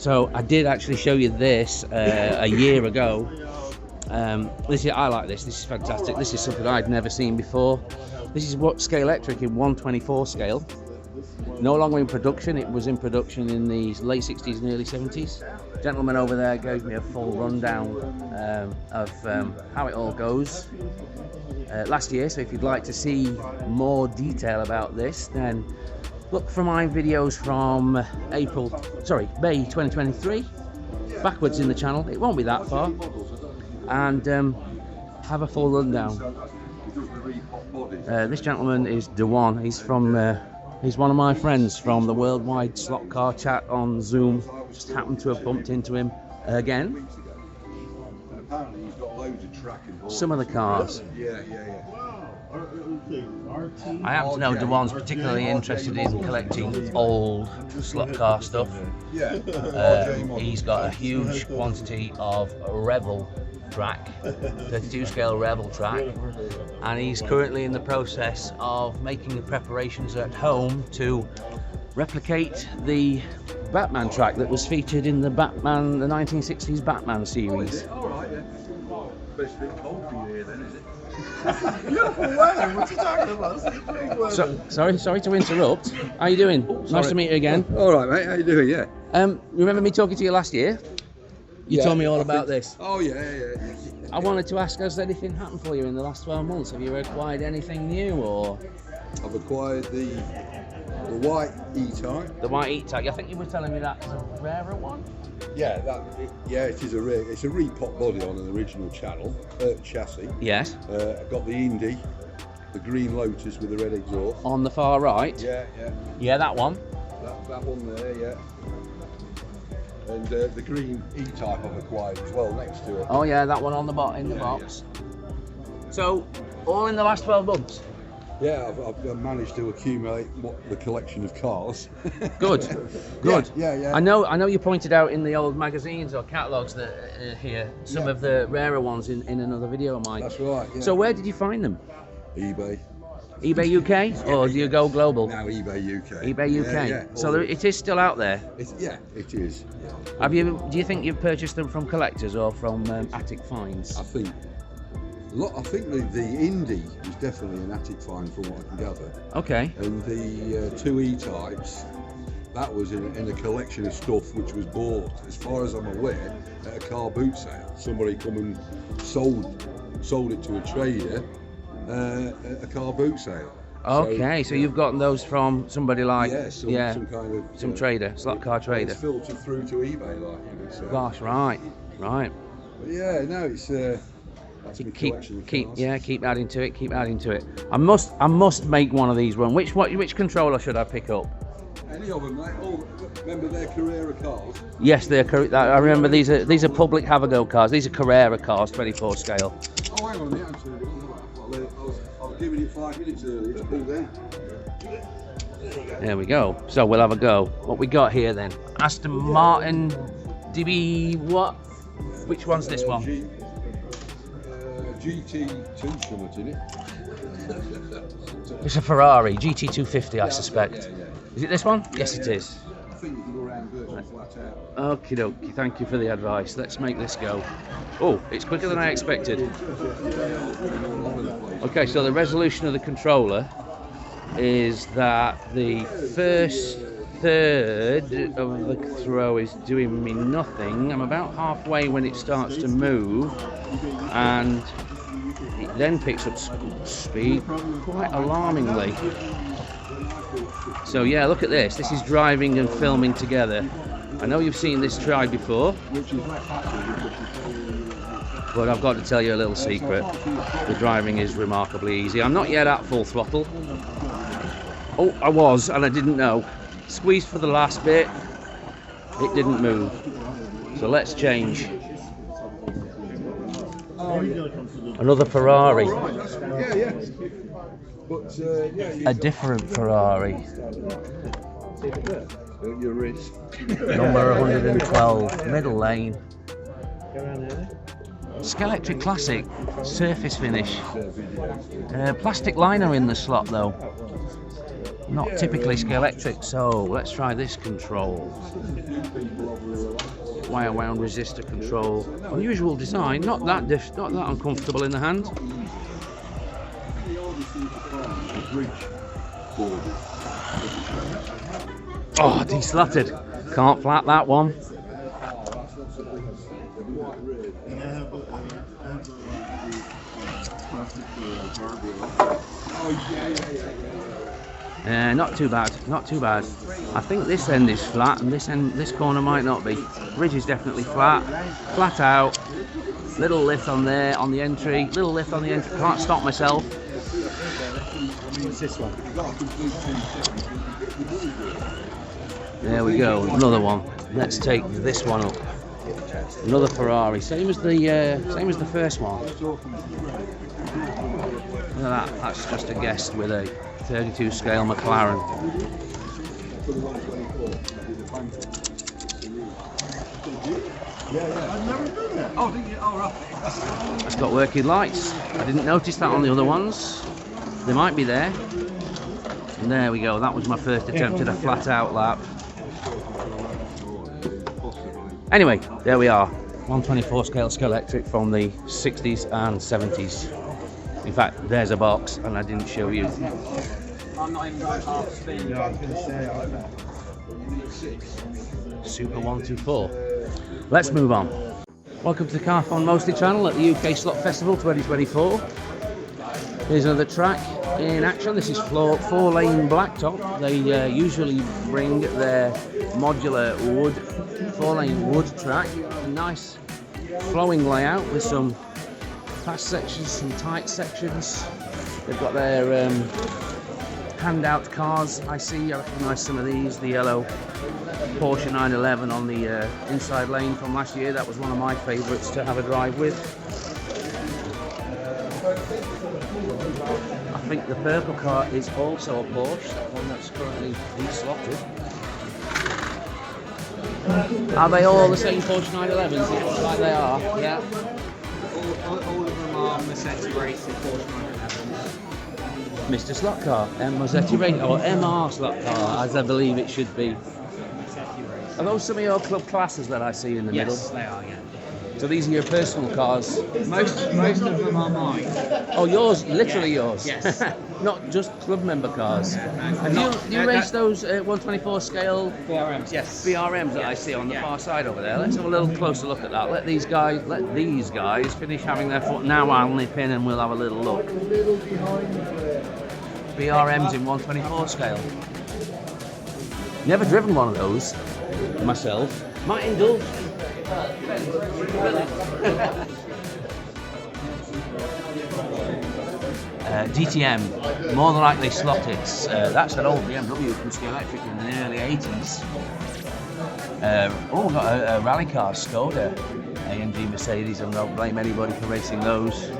So I did actually show you this a year ago. I like this. This is fantastic. This is something I'd never seen before. This is what Scalextric in 1/24 scale. No longer in production. It was in production in the late 60s and early 70s. Gentleman over there gave me a full rundown of how it all goes last year. So if you'd like to see more detail about this, then look for my videos from May 2023, backwards in the channel. It won't be that far, and have a full rundown. This gentleman is Dewan. He's from. He's one of my friends from the Worldwide Slot Car Chat on Zoom. Just happened to have bumped into him again. Some of the cars. I happen to know Dewan's particularly interested in collecting old slot car stuff. He's got a huge quantity of Revel track, 32 scale Revel track, and he's currently in the process of making the preparations at home to replicate the Batman track that was featured in the 1960s Batman series. Sorry to interrupt. How you doing? Nice to meet you again. All right, mate. How you doing? Yeah. Remember me talking to you last year? You told me all about this. Oh yeah. I wanted to ask, has anything happened for you in the last 12 months? Have you acquired anything new, or? I've acquired the white E-Type. The white E-Type. I think you were telling me that's a rarer one. Yeah, it is a rare. It's a repop body on an original chassis. Yes. I've got the Indy, the green Lotus with the red exhaust. On the far right. Yeah, that one. That one there, yeah. And the green E-Type I've acquired as well next to it. Oh yeah, that one on the box. Yeah. So, all in the last 12 months? Yeah, I've managed to accumulate the collection of cars. Good. Yeah. I know you pointed out in the old magazines or catalogues that here some of the rarer ones in another video of mine. That's right. Yeah. So where did you find them? eBay. eBay UK, or do you go global? No, eBay UK. eBay UK. Yeah. So it is still out there. It is. Do you think you've purchased them from collectors or from attic finds? I think the Indy is definitely an attic find from what I can gather. Okay. And the two E-Types, that was in a collection of stuff which was bought, as far as I'm aware, at a car boot sale. Somebody come and sold it to a trader at a car boot sale. Okay, so you've gotten those from somebody like some kind of trader, slot car trader. It's filtered through to eBay, like, you know. So. Gosh, right. But yeah, no, it's that's a collection of cars. Keep adding to it. I must make one of these run. Which controller should I pick up? Any of them, mate. Remember they're Carrera cars? Yes, I remember these are public have-a-go cars. These are Carrera cars, 24 scale. Oh, hang on a minute. I was giving it 5 minutes earlier to pull down. There we go. So we'll have a go. What we got here then? Aston Martin DB what? Which one's this one? GT2 something in it. It's a Ferrari GT250, I suspect. Yeah. Is it this one? Yes, it is. I think you can go around virtually flat out. Okie dokie, thank you for the advice. Let's make this go. Oh, it's quicker than I expected. Okay, so the resolution of the controller is that the first third of the throw is doing me nothing. I'm about halfway when it starts to move, and it then picks up speed quite alarmingly. So yeah, look at this. This is driving and filming together. I know you've seen this tried before, but I've got to tell you a little secret. The driving is remarkably easy. I'm not yet at full throttle. Oh, I was, and I didn't know. Squeezed for the last bit. It didn't move. So let's change. Another Ferrari. A different Ferrari. Your wrist. Number 112, middle lane. Scalextric Classic, surface finish. Plastic liner in the slot though. Not typically Scalextric, so let's try this control. wire wound resistor control. Unusual design, not that uncomfortable in the hand. Oh, deslotted. Can't flat that one. Not too bad, not too bad. I think this end is flat and this corner might not be. Ridge is definitely flat out. Little lift on there, on the entry, little lift on the entry. Can't stop myself. This one. There we go, another one. Let's take this one up. Another Ferrari, same as the first one. Look at that, that's just a guest with a 32 scale McLaren. It's got working lights. I didn't notice that on the other ones. They might be there. And there we go, that was my first attempt at a flat out lap. Anyway, there we are. 124 scale Scalextric from the 60s and 70s. In fact, there's a box and I didn't show you. I'm not even going half speed. Yeah, I was going to say, Super 124. Let's move on. Welcome to the Car Fun Mostly channel at the UK Slot Festival 2024. Here's another track in action. This is 4-lane blacktop. They usually bring their modular wood, 4-lane wood track. A nice flowing layout with some fast sections, some tight sections. They've got their handout cars. I recognise some of these. The yellow Porsche 911 on the inside lane from last year. That was one of my favourites to have a drive with. I think the purple car is also a Porsche, that one that's currently deslotted. Are they all the same Porsche 911s? It looks like they are, yeah. all of them are Masetti Racing Porsche 911s. Mr. Slot Car, Masetti Racing, or MR Slot Car, as I believe it should be. Are those some of your club classes that I see in the middle? Yes, they are, yeah. So these are your personal cars? Most of them are mine. Oh, yours, literally yours? Yes. Not just club member cars? And do you race those 124 scale BRMs, yes. BRMs that I see on the far side over there? Let's have a little closer look at that. Let these guys finish having their foot. Now I'll nip in and we'll have a little look. BRMs in 124 scale. Never driven one of those myself. Might indulge. DTM, more than likely slotted. That's an old BMW from Scalextric in the early 80s. We've got a rally car, Skoda, AMG Mercedes, and don't blame anybody for racing those.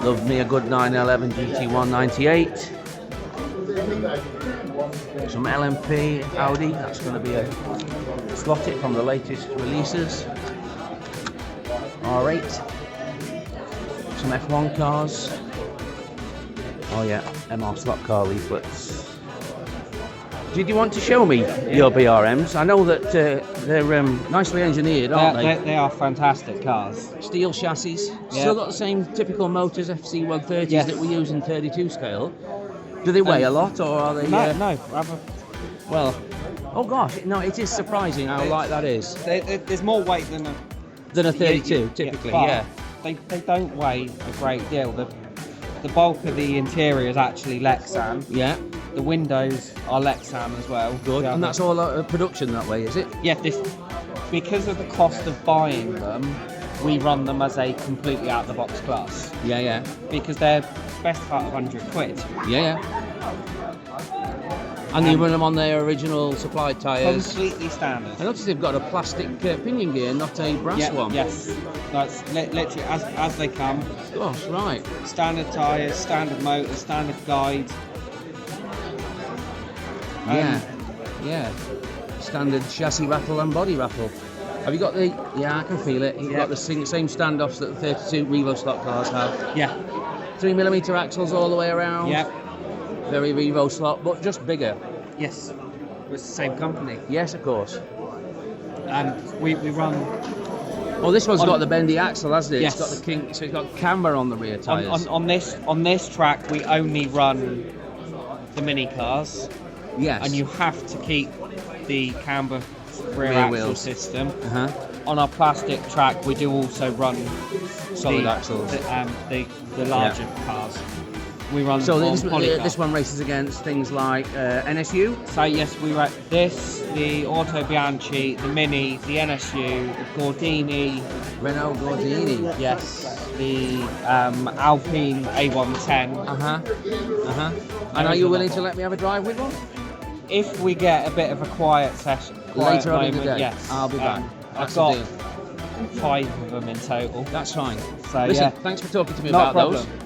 Love me a good 911 GT198. Some LMP Audi, that's going to be a slotted from the latest releases. R8. Some F1 cars. Oh yeah, MR slot car leaflets. Did you want to show me your BRMs? I know that they're nicely engineered, aren't they? They are fantastic cars. Steel chassis. Yeah. Still got the same typical motors, FC130s that we use in 32 scale. Do they weigh a lot, or are they? No, rather. Well, oh gosh, no, it is surprising how light that is. There's more weight than a 32, typically, yeah. They don't weigh a great deal. The bulk of the interior is actually Lexan. Yeah. The windows are Lexan as well. Good. And that's all production that way, is it? Yeah. Because of the cost of buying them, we run them as a completely out of the box class. Yeah, yeah. Because they're best part of £100. Yeah, yeah. And you run them on their original supplied tyres. Completely standard. I noticed they've got a plastic pinion gear, not a brass one. Yes. That's literally as they come. Gosh, right. Standard tyres, standard motors, standard guide. Yeah, yeah. Standard chassis rattle and body rattle. Have you got the? Yeah, I can feel it. You've got the same standoffs that the 32 Revo slot cars have. Yeah. 3mm axles all the way around. Yeah. Very Revo slot, but just bigger. Yes. It's the same company. Yes, of course. We run Oh, this one's got the bendy axle, hasn't it? Yes. It's got the kink, so it's got camber on the rear tyres. on this track. We only run the mini cars, Yes. and you have to keep the camber rear Rear axle wheels. system. Uh-huh. On our plastic track, we do also run Solid the, axles. the larger cars. We run So on this polycar. one races against things like NSU. So yes, we run this, the Auto Bianchi, the Mini, the NSU, the Gordini, Renault Gordini. yes, the Alpine A110. Uh-huh. And are you willing to let me have a drive with one? If we get a bit of a quiet session, Later on in the moment, day? yes, I'll be back. I've That's got the deal. 5 of them in total. That's fine. So Listen, yeah, thanks for talking to me not a about those. problem.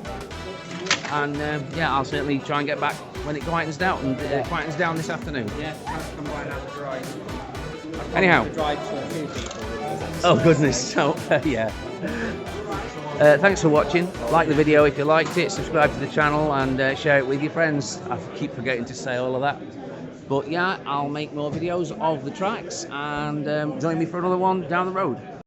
And yeah, I'll certainly try and get back when it quietens down. Quietens down this afternoon. Yeah, come by and have a drive. Anyhow. Drive to a few people. Oh goodness. So yeah. Thanks for watching. Like the video if you liked it. Subscribe to the channel and share it with your friends. I keep forgetting to say all of that. But yeah, I'll make more videos of the tracks and join me for another one down the road.